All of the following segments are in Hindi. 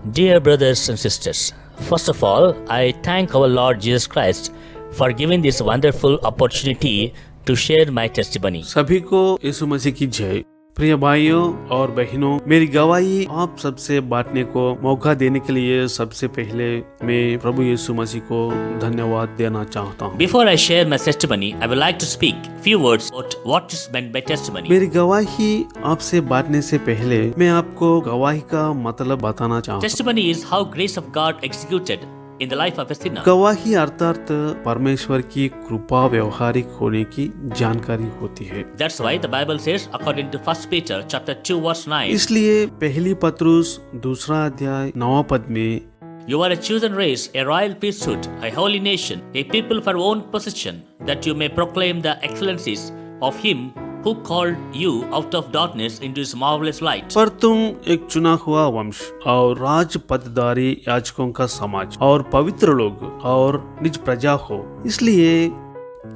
Dear brothers and sisters, first of all, I thank our Lord Jesus Christ for giving this wonderful opportunity to share my testimony. सभी को यीशु मसीह की जय। प्रिय भाइयों और बहनों, मेरी गवाही आप सबसे बांटने को मौका देने के लिए सबसे पहले मैं प्रभु यीशु मसीह को धन्यवाद देना चाहता हूँ। Before I share my testimony, I would like to speak few words about what is meant by testimony. मेरी गवाही आपसे बांटने से पहले मैं आपको गवाही का मतलब बताना चाहता हूँ। Testimony is how grace of God executed in the life of a sinner. गवाही अर्थात परमेश्वर की कृपा व्यवहारिक होने की जानकारी होती है। That's why the Bible says, according to 1 Peter chapter 2 verse 9, इसलिए पहली पत्रुस 2 अध्याय 9 पद में you are a chosen race, a royal priesthood, a holy nation, a people for own possession, that you may proclaim the excellencies of him who called you out of darkness into his marvelous light. पर तुम एक चुना हुआ वंश और राज पदधारी याजकों का समाज और पवित्र लोग और निज प्रजा हो, इसलिए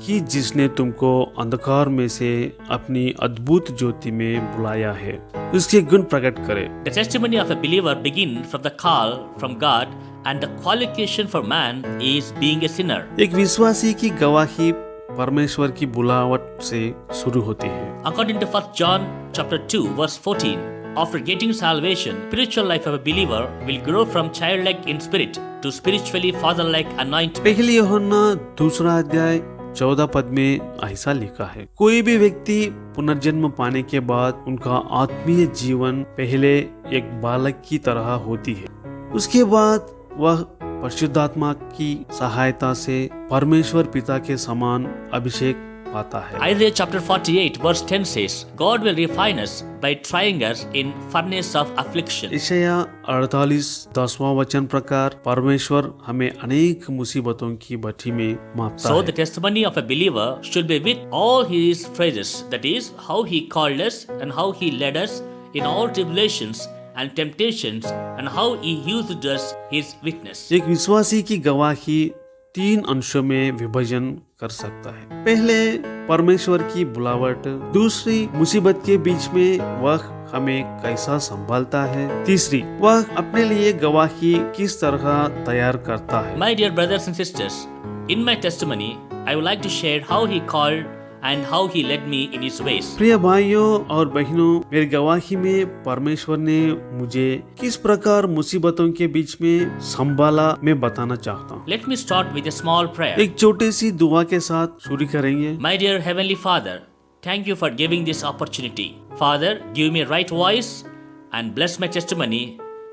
कि जिसने तुमको अंधकार में से अपनी अद्भुत ज्योति में बुलाया है, उसके गुण प्रकट करे। The testimony of a believer begins from the call from God, and the qualification for man is being a sinner. एक विश्वासी की गवाही परमेश्वर की बुलावट से शुरू होती है। According to 1 John chapter 2 verse 14, after getting salvation, spiritual life of a believer will grow from childlike in spirit to spiritually fatherlike anointing. पहली यूहन्ना 2 अध्याय 14 पद में ऐसा लिखा है, कोई भी व्यक्ति पुनर्जन्म पाने के बाद उनका आत्मीय जीवन पहले एक बालक की तरह होती है, उसके बाद वह परिशुद्धात्मा की सहायता से परमेश्वर पिता के समान अभिषेक पाता है। Isaiah chapter 48 verse 10 says, God will refine us by trying us in furnace of affliction. यशायाह 48:10वां वचन प्रकार परमेश्वर हमें अनेक मुसीबतों की भट्ठी में मापता So है। the testimony of a believer should be with all his phrases, that is, how he called us and how he led us in all tribulations and temptations, and how he used us his witness. एक विश्वासी की गवाही 3 अंशों में विभाजन कर सकता है। पहले परमेश्वर की बुलावट, दूसरी मुसीबत के बीच में वह हमें कैसा संभालता है, तीसरी वह अपने लिए गवाही किस तरह तैयार करता है। My dear brothers and sisters, in my testimony, I would like to share how he called and how he led me in his ways. प्रिय भाइयों और बहनों, मेरी गवाही में परमेश्वर ने मुझे किस प्रकार मुसीबतों के बीच में संभाला मैं बताना चाहता हूँ। Let me start with a small prayer. एक छोटी सी दुआ के साथ शुरू करेंगे। My dear Heavenly Father, thank you for giving this opportunity. Father, give me right voice and bless my testimony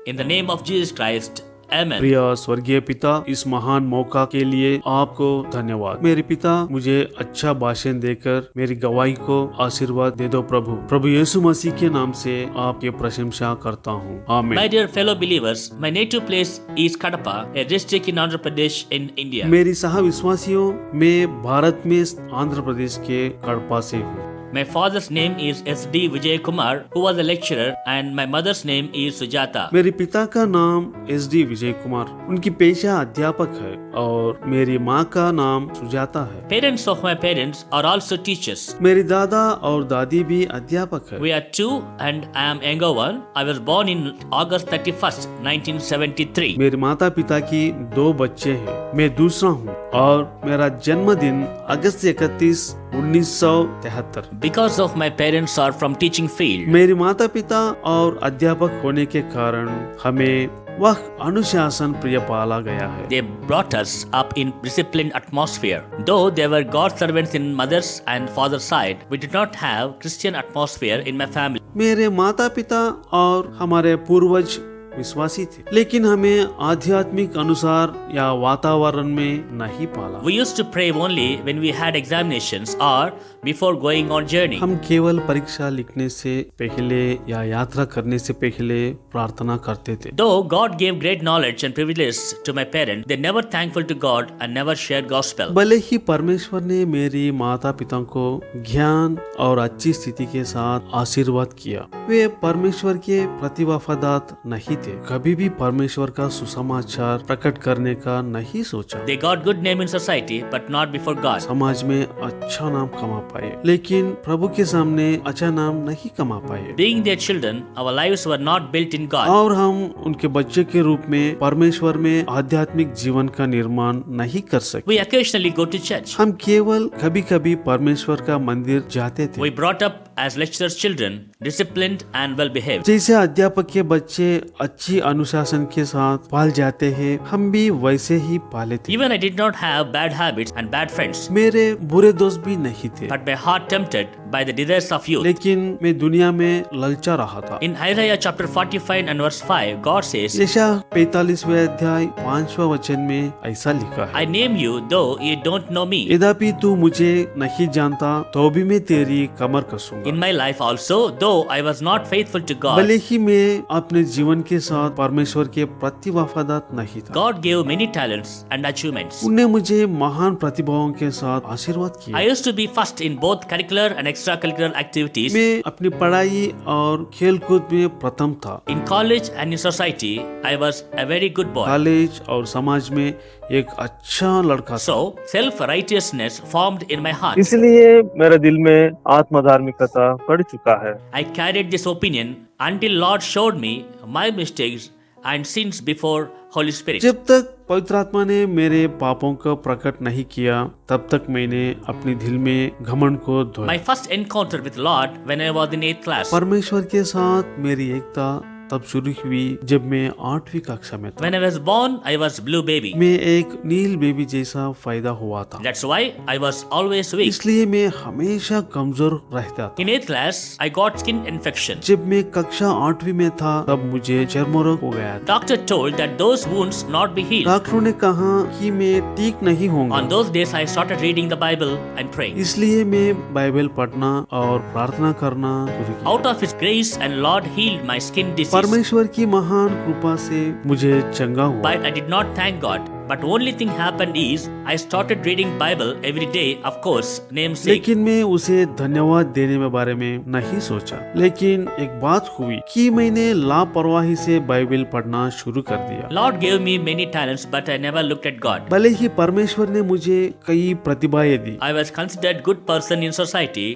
in the name of Jesus Christ. Amen. प्रिय स्वर्गीय पिता, इस महान मौका के लिए आपको धन्यवाद। मेरे पिता, मुझे अच्छा भाषण देकर मेरी गवाही को आशीर्वाद दे दो प्रभु। प्रभु यीशु मसीह के नाम से आपकी प्रशंसा करता हूँ, आमीन। My dear fellow believers, my native place is Kadapa, a district in Andhra Pradesh in India. मेरी सह विश्वासियों, मैं भारत में आंध्र प्रदेश के कड़पा से हूँ। My father's name is S.D. Vijay Kumar, who was a lecturer, and my mother's name is Sujata. मेरे पिता का नाम S.D. विजय कुमार, उनकी पेशा अध्यापक है, और मेरी माँ का नाम सुजाता है। Parents of my parents are also teachers. मेरी दादा और दादी भी अध्यापक है। We are two, and I am younger one. I was born in August 31st, 1973. मेरे माता पिता की 2 बच्चे हैं, मैं दूसरा हूँ, और मेरा जन्मदिन अगस्त 31, 1973। Because of my parents are from teaching field, मेरे माता पिता और अध्यापक होने के कारण हमें वह अनुशासन प्रिय पाला गया है। they brought us up in disciplined atmosphere. Though they were God servants in mother's and father's side, we did not have Christian atmosphere in my family. मेरे माता पिता और हमारे पूर्वज विश्वासी थे, लेकिन हमें आध्यात्मिक अनुसार या वातावरण में नहीं पाला। We used to pray only when we had examinations or before going on journey. हम केवल परीक्षा लिखने से पहले या यात्रा करने से पहले प्रार्थना करते थे। Though God gave great knowledge and privilege to my parents, they never thankful to God and never shared gospel. भले ही परमेश्वर ने मेरी माता पिता को ज्ञान और अच्छी स्थिति के साथ आशीर्वाद किया, वे परमेश्वर के प्रति वफादार नहीं थे, कभी भी परमेश्वर का सुसमाचार प्रकट करने का नहीं सोचा। They got good name in society, but not before God. समाज में अच्छा नाम कमा पाए, लेकिन प्रभु के सामने अच्छा नाम नहीं कमा पाए। Being their children, our lives were not built in God. और हम उनके बच्चे के रूप में परमेश्वर में आध्यात्मिक जीवन का निर्माण नहीं कर सकते। We occasionally go to church. हम केवल कभी कभी परमेश्वर का मंदिर जाते थे। We brought up as lecturers' children, disciplined and well behaved. जैसे अध्यापक के बच्चे अच्छी अनुशासन के साथ पाल जाते हैं, हम भी वैसे ही पाले थे। Even I did not have bad habits and bad friends, मेरे बुरे दोस्त भी नहीं थे, but my heart tempted by the desires of youth. लेकिन मैं दुनिया में ललचा रहा था। In Isaiah chapter 45 and verse 5, God says, यशायाह 45वें अध्याय 5वां वचन में ऐसा लिखा है, I name you though you don't know me. यद्यपि तू मुझे नहीं जानता तो भी मैं तेरी कमर कसूंगा। In my life also, though I was not faithful to God, भले ही मैं अपने जीवन के साथ परमेश्वर के प्रति वफादार नहीं था, God gave many talents and achievements. उन्हें मुझे महान प्रतिभाओं के साथ आशीर्वाद किया। I used to be first in both curricular and extracurricular activities. मैं अपनी पढ़ाई और खेलकूद में प्रथम था। In college and in society, I was a very good boy. College और समाज में एक अच्छा लड़का था। So, self-righteousness formed in my heart. इसलिए मेरे दिल में आत्मधार्मिकता पड़ चुका है। I carried this opinion until Lord showed me my mistakes and sins before Holy Spirit. जब तक पवित्र आत्मा ने मेरे पापों को प्रकट नहीं किया, तब तक मैंने अपने दिल में घमंड को धोया। My first encounter with Lord when I was in 8th class. परमेश्वर के साथ मेरी एकता तब शुरू हुई जब मैं 8वीं कक्षा में था। When I was born, I was blue baby. मैं एक नील बेबी जैसा पैदा हुआ था, That's why I was always weak. इसलिए मैं हमेशा कमजोर रहता था। In 8th class, I got skin infection. जब मैं कक्षा 8वीं में था तब मुझे चर्म रोग हो गया था। Doctor told that those wounds not be healed. डॉक्टरों ने कहा कि मैं ठीक नहीं होऊंगा। On those days, I started reading the Bible and praying. इसलिए मैं बाइबल पढ़ना और प्रार्थना करना शुरू किया। Out of His grace, and Lord healed my skin disease. परमेश्वर की महान कृपा से मुझे चंगा हुआ। But I did not thank God. But only thing happened is I started reading Bible every day, of course, namesake. लेकिन मैं उसे धन्यवाद देने के बारे में नहीं सोचा। लेकिन एक बात हुई कि मैंने लापरवाही से बाइबल पढ़ना शुरू कर दिया। Lord gave me many talents, but I never looked at God. भले ही परमेश्वर ने मुझे कई प्रतिभाएं दी, I was considered good person in society,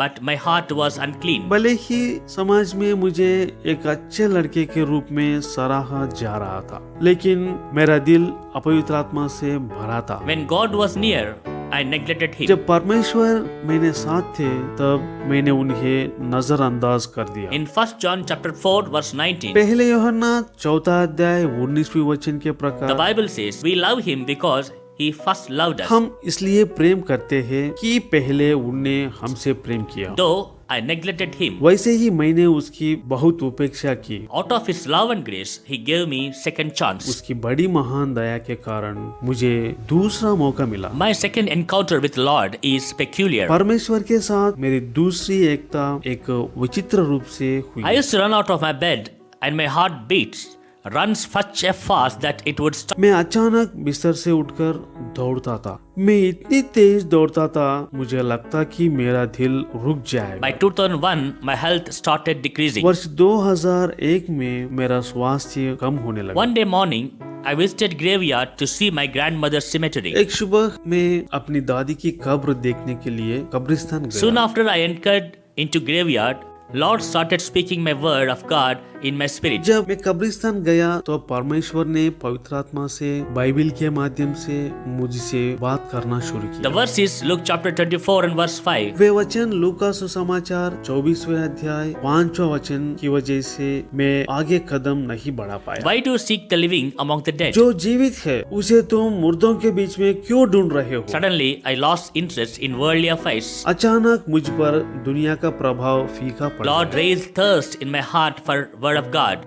but my heart was unclean. भले ही समाज में मुझे एक अच्छे लड़के के रूप में सराहा जा रहा था, लेकिन मेरा दिल अपवित्र आत्मा से भरा था। When God was near, I neglected Him. जब परमेश्वर मेरे साथ थे तब मैंने उन्हें नजरअंदाज कर दिया। In 1 John chapter 4 verse 19, पहले यूहन्ना 4 अध्याय 19वें वचन के the प्रकार Bible says, we love Him because He first loved us. हम इसलिए प्रेम करते हैं कि पहले उनने हमसे प्रेम किया। Though I neglected Him, वैसे ही मैंने उसकी बहुत उपेक्षा की। out of His love and grace, He gave me second chance. उसकी बड़ी महान दया के कारण मुझे दूसरा मौका मिला। My second encounter with Lord is peculiar. परमेश्वर के साथ मेरी दूसरी एकता एक विचित्र रूप से हुई। I used to run out of my bed and my heart beats, runs such a fast that it would stop. मैं अचानक बिस्तर से उठकर दौड़ता था। मैं इतनी तेज दौड़ता था, मुझे लगता कि मेरा दिल रुक जाएगा। By 2001, my health started decreasing. वर्ष 2001 में मेरा स्वास्थ्य कम होने लगा। One day morning, I visited graveyard to see my grandmother's cemetery. एक सुबह मैं अपनी दादी की कब्र देखने के लिए कब्रिस्तान गया। Soon after I entered into graveyard, Lord started speaking my word of God in my spirit. जब मैं कब्रिस्तान गया तो परमेश्वर ने पवित्र आत्मा से बाइबल के माध्यम से मुझसे बात करना शुरू The किया। verse is Luke chapter 24 and verse 5. वे वचन लूका सुसमाचार 24वें अध्याय 5वां वचन की वजह से मैं आगे कदम नहीं बढ़ा पाया। Why do you seek the living among the dead? जो जीवित है उसे तुम मुर्दों के बीच में क्यों ढूंढ रहे हो? Suddenly, I lost interest in worldly affairs. अचानक मुझ पर दुनिया का प्रभाव फीका पड़ा। Lord raised thirst in my heart for word of God.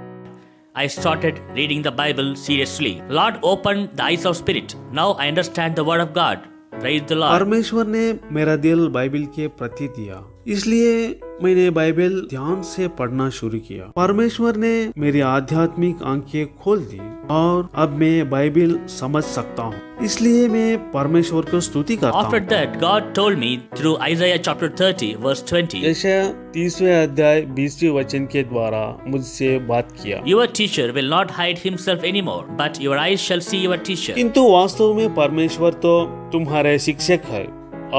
I started reading the Bible seriously. Lord opened the eyes of spirit. Now I understand the word of God. Praise the Lord. परमेश्वर ने मेरा दिल बाइबल के प्रति दिया, इसलिए मैंने बाइबल ध्यान से पढ़ना शुरू किया। परमेश्वर ने मेरी आध्यात्मिक आंखें खोल दी। और अब मैं बाइबल समझ सकता हूँ, इसलिए मैं परमेश्वर को स्तुति करता After हूँ। that, God told me through Isaiah chapter 30, verse 20, यशायाह 30वें अध्याय 20वें वचन के द्वारा मुझसे बात किया। Your teacher will not hide himself anymore, but your eyes shall see your teacher. किंतु वास्तव में परमेश्वर तो तुम्हारे शिक्षक है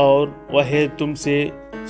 और वह तुमसे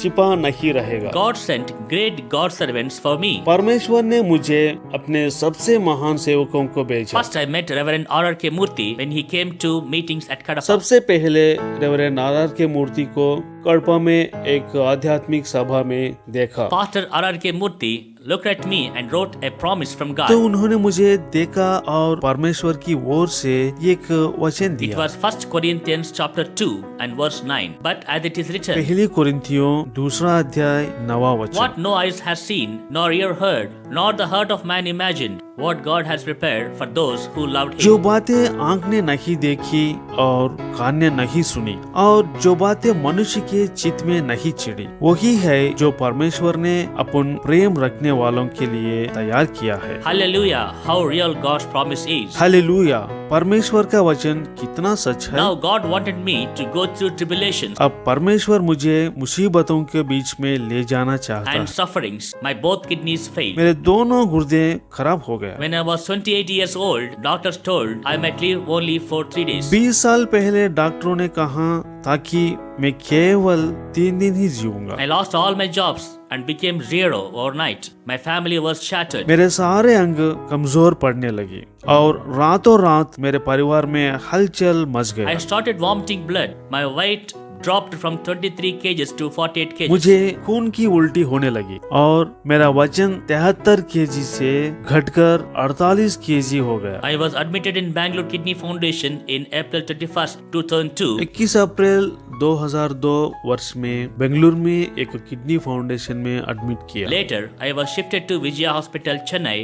छिपा नहीं रहेगा। God sent great God servants for me. परमेश्वर ने मुझे अपने सबसे महान सेवकों को भेजा। First, I met Reverend R.R.K. Murthy when he came to meetings at Kadapa. सबसे पहले रेवरेंड आर के मूर्ति को कड़पा में एक आध्यात्मिक सभा में देखा। Pastor R.R.K. Murthy looked at me and wrote a promise from तो God. उन्होंने मुझे देखा और परमेश्वर की ओर से एक वचन It दिया। was 1 Corinthians chapter 2 and verse 9. But as it is written, पहली कुरिन्थियों 2 अध्याय 9 वचन। what no eyes has seen, nor ear heard, nor the heart of man imagined, what God has prepared for those who loved जो Him. बातें आंख ने नहीं देखी और कान ने नहीं सुनी और जो बातें मनुष्य के चित्त में नहीं चिड़ी, वही है जो परमेश्वर ने अपन प्रेम रखने वालों के लिए तैयार किया है। Hallelujah! How real God's promise is. Hallelujah, परमेश्वर का वचन कितना सच है। Now God wanted me to go through tribulations अब परमेश्वर मुझे मुसीबतों के बीच में ले जाना चाहता है। and sufferings. My both kidneys failed. मेरे दोनों गुर्दे खराब हो गए। When I was 28 years old, doctors told I might live only for 3 days. 20 साल पहले डॉक्टरों ने कहा था कि मैं केवल 3 दिन ही जीऊंगा। I lost all my jobs and became zero overnight. My family was shattered. मेरे सारे अंग कमजोर पड़ने लगे और रातों रात मेरे परिवार में हलचल मच I गया। started vomiting blood. My weight dropped from 23 kgs to 48 kgs. मुझे खून की उल्टी होने लगी और मेरा वजन 73 केजी से घटकर 48 केजी हो गया। I was admitted in Bangalore Kidney Foundation in April 21st, 2002. 21 अप्रैल 2002 वर्ष में बेंगलुरु में एक किडनी फाउंडेशन में एडमिट किया। Later, I was shifted to Vijaya Hospital, Chennai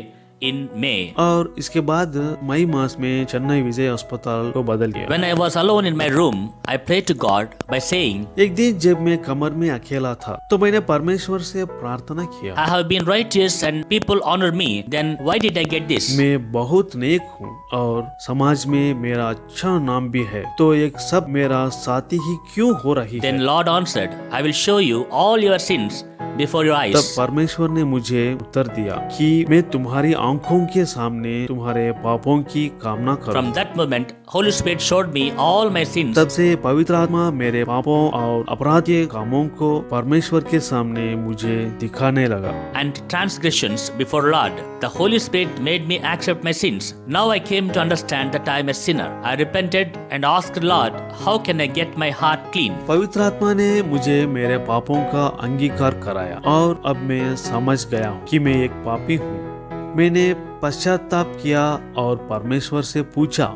in May. और इसके बाद मई मास में चेन्नई विजय अस्पताल को बदल गया। When I was alone in my room, I prayed to God by saying, एक दिन जब मैं कमर में अकेला था तो मैंने परमेश्वर से प्रार्थना किया, I have been righteous and people honor me, then why did I get this? मैं बहुत नेक हूँ और समाज में मेरा अच्छा नाम भी है, तो एक सब मेरा साथी ही क्यों हो रही Then है। Lord answered, I will show you all your sins before your तब eyes. परमेश्वर ने मुझे उत्तर दिया कि मैं तुम्हारी आंखों के सामने तुम्हारे पापों की कामना From करूं। that moment, Holy Spirit showed me all my sins. तब से पवित्र आत्मा मेरे पापों और अपराध के कामों को परमेश्वर के सामने मुझे दिखाने लगा। And transgressions before Lord. The Holy Spirit made me accept my sins. Now I came to understand that I am a sinner. I repented and asked Lord, how can I get my heart clean? पवित्र आत्मा ने मुझे मेरे पापों का अंगीकार कराया और अब मैं समझ गया हूँ कि मैं एक पापी हूँ। मैंने पश्चाताप किया और परमेश्वर से पूछा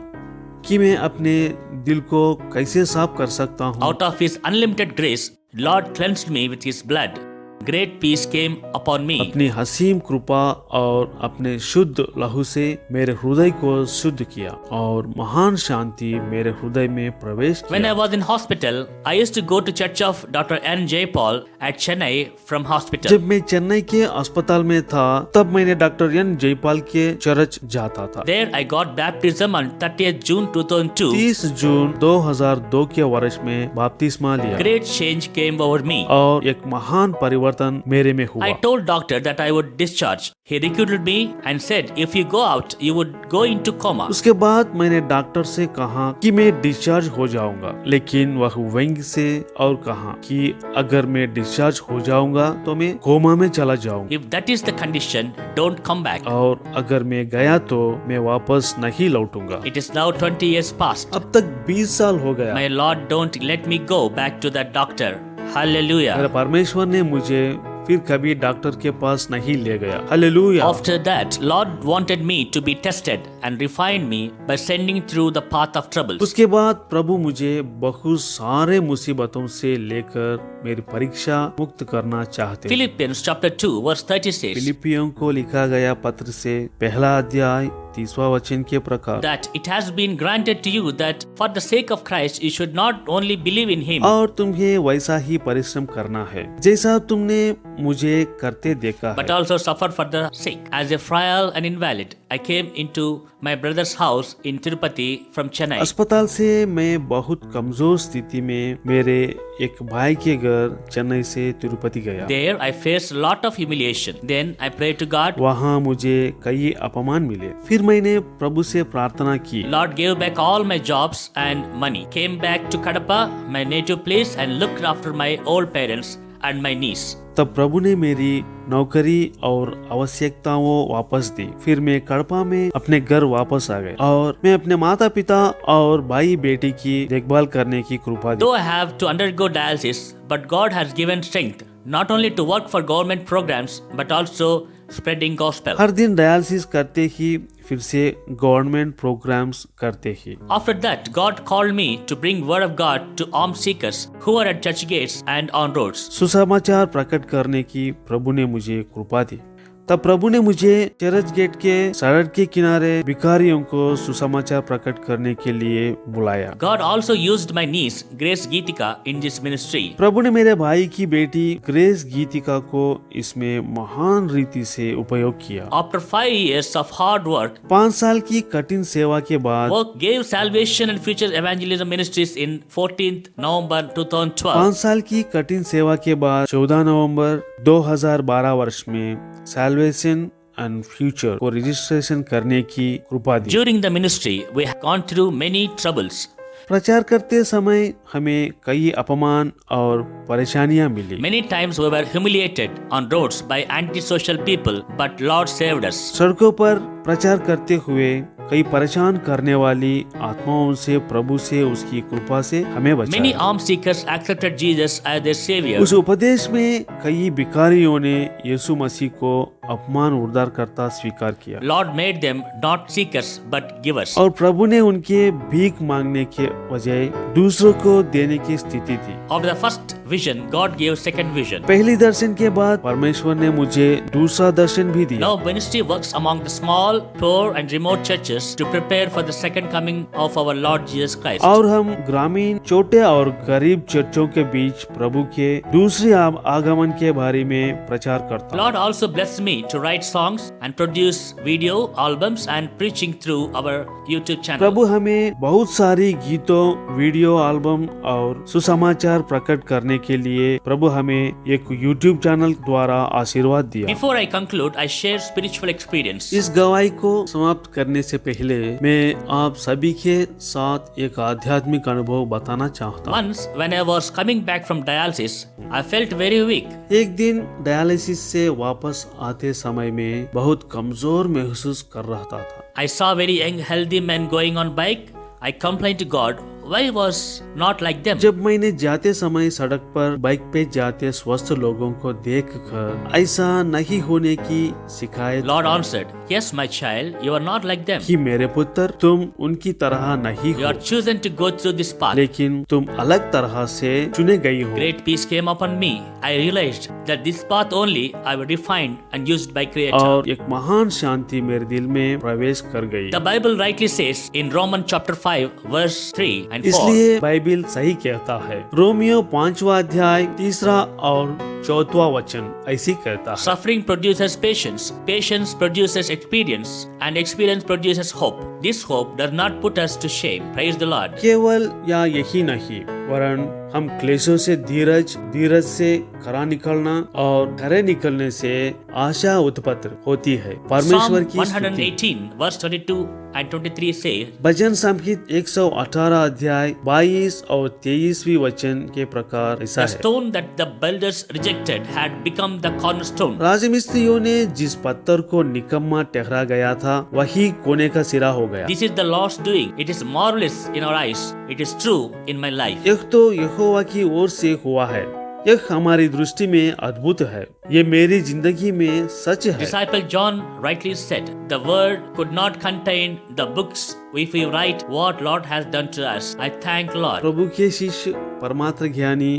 कि मैं अपने दिल को कैसे साफ कर सकता हूँ। Out of His unlimited grace, Lord cleansed me with His blood. Great peace came upon me. अपनी हसीम कृपा और अपने शुद्ध लहू से मेरे हृदय को शुद्ध किया और महान शांति मेरे हृदय में प्रवेश When I किया। was in hospital, I used to go to church of Dr. N. Jaipal at Chennai from hospital. जब मैं चेन्नई के अस्पताल में था तब मैंने डॉक्टर एन जयपाल के चर्च जाता था। There I got baptism on 30th June 2002. 30 जून 2002 के वर्ष में बपतिस्मा लिया Great change came over me. और एक महान परिवर्तन मेरे में हुआ। I told doctor that I would discharge. He recruited me and said, if you go out, you would go into coma. उसके बाद मैंने डॉक्टर से कहा कि मैं डिस्चार्ज हो जाऊंगा, लेकिन वह व्यंग से और कहा कि अगर मैं डिस्चार्ज हो जाऊंगा तो मैं कोमा में चला जाऊंगा If that is the condition, don't come back. और अगर मैं गया तो मैं वापस नहीं लौटूंगा। It is now 20 years past. अब तक 20 साल हो गया। My Lord, don't let me go back to that doctor. Hallelujah. मेरे परमेश्वर ने मुझे फिर कभी डॉक्टर के पास नहीं ले गया। Hallelujah. After that, Lord wanted me to be tested and refined me by sending through the path of troubles. उसके बाद प्रभु मुझे बहुत सारे मुसीबतों से लेकर मेरी परीक्षा मुक्त करना चाहते हैं। Philippians chapter 2 verse 30 says फिलिपियों को लिखा गया पत्र से पहला अध्याय 30वां वचन के प्रकार that it has been granted to you that for the sake of Christ you should not only believe in Him और तुम्हें वैसा ही परिश्रम करना है जैसा तुमने मुझे करते देखा है। but also suffer for the sick. As a frail and invalid, I came into my brother's house in Tirupati from Chennai. अस्पताल से मैं बहुत कमजोर स्थिति में मेरे एक भाई के घर चेन्नई से तिरुपति गया। There I faced a lot of humiliation. Then I prayed to God. वहाँ मुझे कई अपमान मिले। फिर मैंने प्रभु से प्रार्थना की। Lord gave back all my jobs and money. Came back to Kadapa, my native place, and looked after my old parents and my niece. तब प्रभु ने मेरी नौकरी और आवश्यकताओं वापस दी। फिर मैं कड़पा में अपने घर वापस आ गया और मैं अपने माता पिता और भाई बेटी की देखभाल करने की कृपा दी। Though I have to undergo dialysis, but God has given strength not only to work for government programs but also spreading gospel. हर दिन डायलिसिस करते ही फिर से गवर्नमेंट प्रोग्राम्स करते ही। After that, God called me to bring word of God to alms seekers who are at church gates and on roads. सुसमाचार प्रकट करने की प्रभु ने मुझे कृपा दी। तब प्रभु ने मुझे चर्च गेट के सड़क के किनारे भिखारियों को सुसमाचार प्रकट करने के लिए बुलाया। God also used my niece Grace Geetika in this ministry. प्रभु ने मेरे भाई की बेटी ग्रेस गीतिका को इसमें महान रीति से उपयोग किया। After 5 years of hard work, 5 साल की कठिन सेवा के बाद work gave Salvation and Future Evangelism Ministries in 14th November 2012. 5 साल की कठिन सेवा के बाद 14 नवंबर 2012 वर्ष में सैल्वेशन एंड फ्यूचर को रजिस्ट्रेशन करने की कृपा दी। During the ministry, we have gone through many troubles. प्रचार करते समय हमें कई अपमान और परेशानियां मिली। Many times we were humiliated on roads by antisocial people, but Lord saved us. सड़कों पर प्रचार करते हुए कई परेशान करने वाली आत्माओं से प्रभु से उसकी कृपा से हमें Many बचाया। alms seekers accepted Jesus as their savior. उस उपदेश में कई भिखारियों ने यीशु मसीह को अपमान उद्धारकर्ता स्वीकार किया Lord made them not seekers but givers. और प्रभु ने उनके भीख मांगने के बजाय दूसरों को देने की स्थिति दी। After the first vision, God gave second vision. पहली दर्शन के बाद परमेश्वर ने मुझे दूसरा दर्शन भी दिया। Now ministry works among the small, poor and remote churches to prepare for the second coming of our Lord Jesus Christ. और हम ग्रामीण छोटे और गरीब चर्चों के बीच प्रभु के दूसरे आगमन के बारे में प्रचार करता हूँ। Lord also blessed me to write songs and produce video albums and preaching through our YouTube channel. प्रभु हमें बहुत सारी गीतों, वीडियो एल्बम और सुसमाचार प्रकट करने के लिए प्रभु हमें एक YouTube चैनल द्वारा आशीर्वाद दिया। Before I conclude, I share spiritual experience. इस गवाही को समाप्त करने से पहले मैं आप सभी के साथ एक आध्यात्मिक अनुभव बताना चाहता हूँ। Once, when I was coming back from dialysis, I felt very weak. एक दिन डायलिसिस से वापस आते समय में बहुत कमजोर महसूस कर रहा था। I saw very young, healthy men going on bike. I complained to God, why I was not like them? जब मैंने जाते समय सड़क पर बाइक पे जाते स्वस्थ लोगों को देखकर ऐसा नहीं होने की शिकायत Lord answered, yes, my child, you are not like them. कि मेरे पुत्र तुम उनकी तरह नहीं You हो, are chosen to go through this path. लेकिन तुम अलग तरह से चुने गई हो। Great peace came upon me. I realized that this path only I was refined and used by Creator. और एक महान शांति मेरे दिल में प्रवेश कर गई। The Bible rightly says in Romans chapter 5 verse 3 and 4. इसलिए बाइबिल सही कहता है। रोमियो 5वां अध्याय 3 और 4वां वचन ऐसी कहता है। Suffering produces patience. Patience produces experience. And experience produces hope. This hope does not put us to shame. Praise the Lord. केवल या यही नहीं वरन हम क्लेशों से धीरज, धीरज से खरा निकलना और खरे निकलने से आशा उत्पन्न होती है। परमेश्वर Psalm की स्तुति। 118 verse 22 and 23 say, भजन संहित 118 अध्याय 22 और 23वीं वचन के प्रकार ऐसा the है। stone that the builders rejected had become the cornerstone. राजमिस्त्रियों ने जिस पत्थर को निकम्मा ठहरा गया था वही कोने का सिरा हो गया। This is the Lord's doing. It is marvelous in our eyes. It is true in my life. यह तो यहोवा की ओर से हुआ है, यह हमारी दृष्टि में अद्भुत है, ये मेरी जिंदगी में सच है। Disciple John rightly said, the word could not contain the books if we write what Lord has done to us. I thank Lord. प्रभु के शिष्य परमात्म ज्ञानी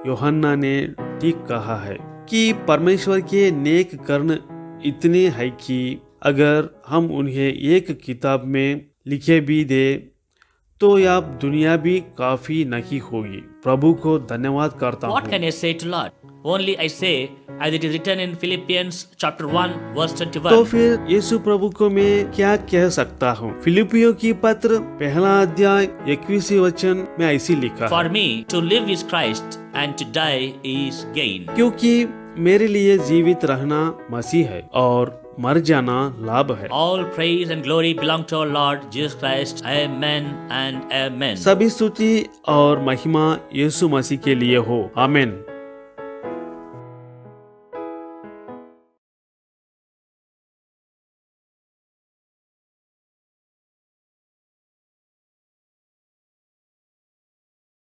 यूहन्ना ने ठीक कहा है कि परमेश्वर के नेक कर्म इतने हैं कि अगर हम उन्हें एक किताब में लिखे भी दे तो यह दुनिया भी काफी नहीं होगी। प्रभु को धन्यवाद करता What हूँ। can I say to Lord? Only I say, as it is written in Philippians chapter 1 verse तो 21. फिर यीशु प्रभु को मैं क्या कह सकता हूँ? फिलिपियों की पत्र पहला अध्याय 21 वचन में ऐसी लिखा है, For me to live is Christ and to die is gain. क्योंकि मेरे लिए जीवित रहना मसीह है और मर जाना लाभ है। All praise and glory belong to our Lord Jesus Christ. Amen and amen. सभी स्तुति और महिमा यीशु मसीह के लिए हो। आमीन।